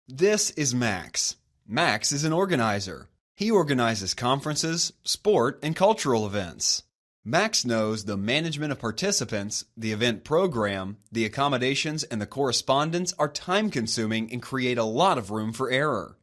This is Max. Max is an organizer. He organizes conferences, sport, and cultural events. Max knows the management of participants, the event program, the accommodations, and the correspondence are time-consuming and create a lot of room for error.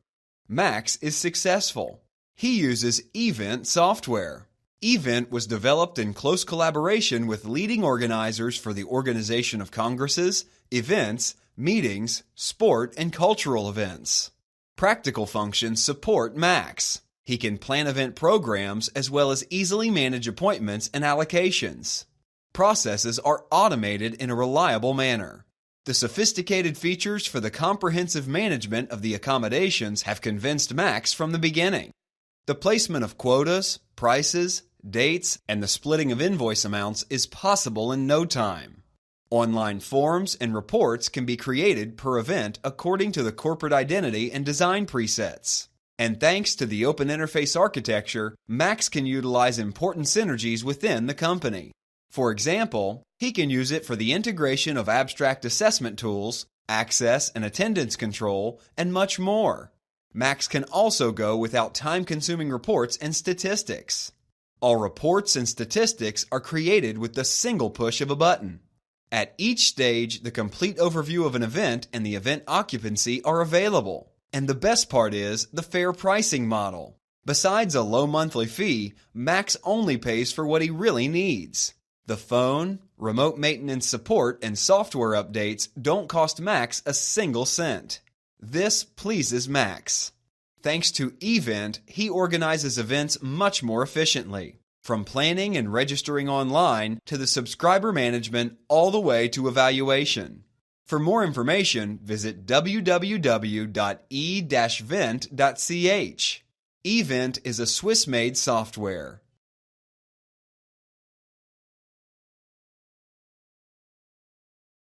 Max is successful. He uses Event software. Event was developed in close collaboration with leading organizers for the organization of congresses, events, meetings, sport, and cultural events. Practical functions support Max. He can plan event programs as well as easily manage appointments and allocations. Processes are automated in a reliable manner. The sophisticated features for the comprehensive management of the accommodations have convinced Max from the beginning. The placement of quotas, prices, dates, and the splitting of invoice amounts is possible in no time. Online forms and reports can be created per event according to the corporate identity and design presets. And thanks to the open interface architecture, Max can utilize important synergies within the company. For example, he can use it for the integration of abstract assessment tools, access and attendance control, and much more. Max can also go without time-consuming reports and statistics. All reports and statistics are created with the single push of a button. At each stage, the complete overview of an event and the event occupancy are available. And the best part is the fair pricing model. Besides a low monthly fee, Max only pays for what he really needs. The phone, remote maintenance support, and software updates don't cost Max a single cent. This pleases Max. Thanks to Event, he organizes events much more efficiently. From planning and registering online to the subscriber management all the way to evaluation. For more information, visit www.e-vent.ch. Event is a Swiss-made software.